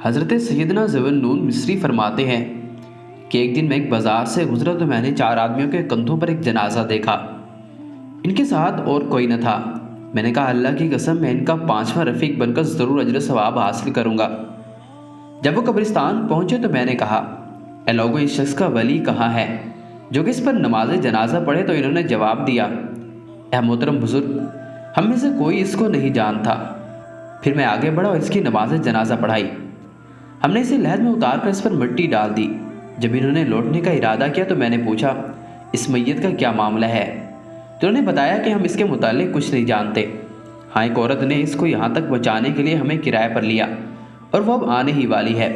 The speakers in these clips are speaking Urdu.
حضرت سیدنا ذوالنون مصری فرماتے ہیں کہ ایک دن میں ایک بازار سے گزرا تو میں نے 4 آدمیوں کے کندھوں پر ایک جنازہ دیکھا۔ ان کے ساتھ اور کوئی نہ تھا۔ میں نے کہا اللہ کی قسم میں ان کا 5واں رفیق بن کر ضرور اجر ثواب حاصل کروں گا۔ جب وہ قبرستان پہنچے تو میں نے کہا اے لوگوں، اس شخص کا ولی کہاں ہے جو کہ اس پر نماز جنازہ پڑھے؟ تو انہوں نے جواب دیا اے محترم بزرگ، ہم میں سے کوئی اس کو نہیں جانتا۔ پھر میں آگے بڑھا اور اس کی نماز جنازہ پڑھائی۔ ہم نے اسے لحد میں اتار کر اس پر مٹی ڈال دی۔ جب انہوں نے لوٹنے کا ارادہ کیا تو میں نے پوچھا اس میت کا کیا معاملہ ہے؟ تو انہوں نے بتایا کہ ہم اس کے متعلق کچھ نہیں جانتے۔ ہاں، ایک عورت نے اس کو یہاں تک پہنچانے کے لیے ہمیں کرائے پر لیا اور وہ اب آنے ہی والی ہے۔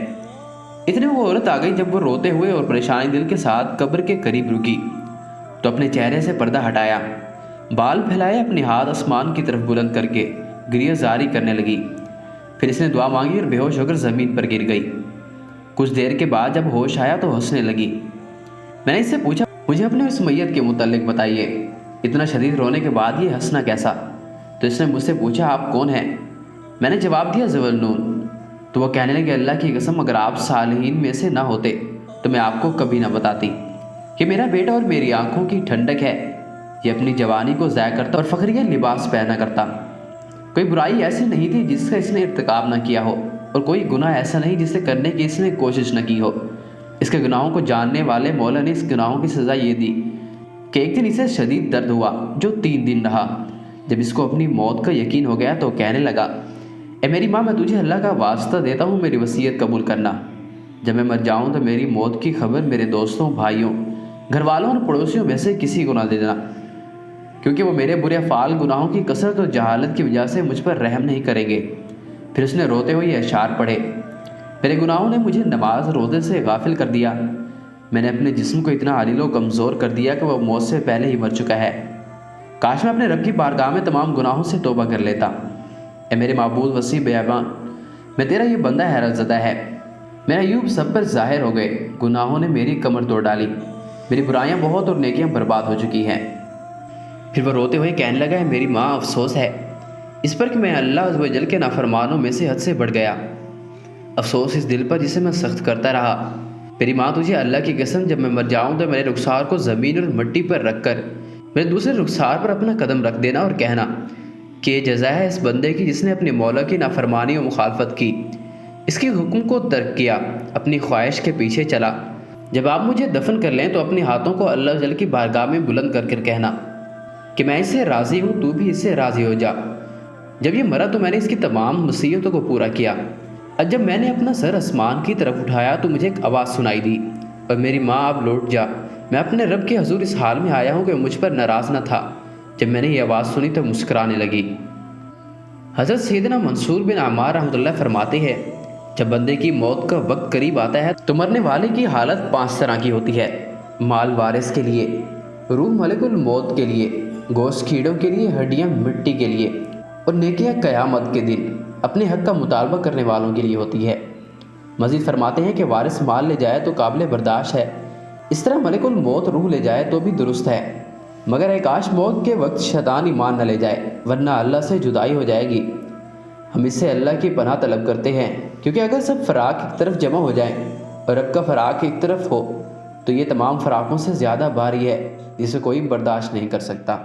اتنے وہ عورت آ گئی جب وہ روتے ہوئے اور پریشانی دل کے ساتھ قبر کے قریب رکی تو اپنے چہرے سے پردہ ہٹایا، بال پھیلائے، اپنے ہاتھ آسمان کی طرف بلند کر کے گریہ زاری کرنے لگی۔ پھر اس نے دعا مانگی اور بے ہوش ہو کر زمین پر گر گئی۔ کچھ دیر کے بعد جب ہوش آیا تو ہنسنے لگی۔ میں نے اس سے پوچھا مجھے اپنے اس میت کے متعلق بتائیے، اتنا شدید رونے کے بعد یہ ہنسنا کیسا؟ تو اس نے مجھ سے پوچھا آپ کون ہیں؟ میں نے جواب دیا ذوالنون۔ تو وہ کہنے لگے اللہ کی قسم اگر آپ صالحین میں سے نہ ہوتے تو میں آپ کو کبھی نہ بتاتی کہ میرا بیٹا اور میری آنکھوں کی ٹھنڈک ہے۔ یہ اپنی جوانی کو ضائع کرتا اور فخریہ لباس پہنا کرتا۔ کوئی برائی ایسی نہیں تھی جس کا اس نے ارتکاب نہ کیا ہو، اور کوئی گناہ ایسا نہیں جسے کرنے کی اس نے کوشش نہ کی ہو۔ اس کے گناہوں کو جاننے والے مولا نے اس گناہوں کی سزا یہ دی کہ ایک دن اسے شدید درد ہوا جو 3 دن رہا۔ جب اس کو اپنی موت کا یقین ہو گیا تو کہنے لگا اے میری ماں، میں تجھے اللہ کا واسطہ دیتا ہوں میری وصیت قبول کرنا۔ جب میں مر جاؤں تو میری موت کی خبر میرے دوستوں، بھائیوں، گھر والوں اور پڑوسیوں میں سے کسی کو نہ دے دینا، کیونکہ وہ میرے برے افعال، گناہوں کی کثرت اور جہالت کی وجہ سے مجھ پر رحم نہیں کریں گے۔ پھر اس نے روتے ہوئے یہ اشعار پڑھے میرے گناہوں نے مجھے نماز روزے سے غافل کر دیا۔ میں نے اپنے جسم کو اتنا علیل و کمزور کر دیا کہ وہ موت سے پہلے ہی مر چکا ہے۔ کاش میں اپنے رب کی بارگاہ میں تمام گناہوں سے توبہ کر لیتا۔ اے میرے معبود وسیع بیابان، میں تیرا یہ بندہ حیرت زدہ ہے۔ میرے عیوب سب پر ظاہر ہو گئے، گناہوں نے میری کمر توڑ ڈالی، میری برائیاں بہت اور نیکیاں برباد ہو چکی ہیں۔ پھر وہ روتے ہوئے کہنے لگا ہے میری ماں، افسوس ہے اس پر کہ میں اللہ عز و جل کے نافرمانوں میں سے حد سے بڑھ گیا۔ افسوس اس دل پر جسے میں سخت کرتا رہا۔ میری ماں، تجھے اللہ کی قسم جب میں مر جاؤں تو میرے رخسار کو زمین اور مٹی پر رکھ کر میرے دوسرے رخسار پر اپنا قدم رکھ دینا اور کہنا کہ یہ جزا ہے اس بندے کی جس نے اپنے مولا کی نافرمانی و مخالفت کی، اس کے حکم کو ترک کیا، اپنی خواہش کے پیچھے چلا۔ جب آپ مجھے دفن کر لیں تو اپنے ہاتھوں کو اللہ جل کی بارگاہ میں بلند کر کر کہنا کہ میں اس سے راضی ہوں، تو بھی اس سے راضی ہو جا۔ جب یہ مرا تو میں نے اس کی تمام وصیتوں کو پورا کیا۔ اور جب میں نے اپنا سر آسمان کی طرف اٹھایا تو مجھے ایک آواز سنائی دی اور میری ماں اب لوٹ جا، میں اپنے رب کے حضور اس حال میں آیا ہوں کہ وہ مجھ پر ناراض نہ تھا۔ جب میں نے یہ آواز سنی تو مسکرانے لگی۔ حضرت سیدنا منصور بن عمار رحمۃ اللہ فرماتے ہیں جب بندے کی موت کا وقت قریب آتا ہے تو مرنے والے کی حالت 5 طرح کی ہوتی ہے: مال وارث کے لیے، روح ملک الموت کے لیے، گوشت کیڑوں کے لیے، ہڈیاں مٹی کے لیے، اور نیکیاں قیامت کے دن اپنے حق کا مطالبہ کرنے والوں کے لیے ہوتی ہے۔ مزید فرماتے ہیں کہ وارث مال لے جائے تو قابل برداشت ہے، اس طرح ملک الموت روح لے جائے تو بھی درست ہے، مگر اے کاش موت کے وقت شیطان ایمان نہ لے جائے، ورنہ اللہ سے جدائی ہو جائے گی۔ ہم اس سے اللہ کی پناہ طلب کرتے ہیں، کیونکہ اگر سب فراق ایک طرف جمع ہو جائیں اور رب کا فراق ایک طرف ہو تو یہ تمام فراقوں سے زیادہ بھاری ہے جسے کوئی برداشت نہیں کر سکتا۔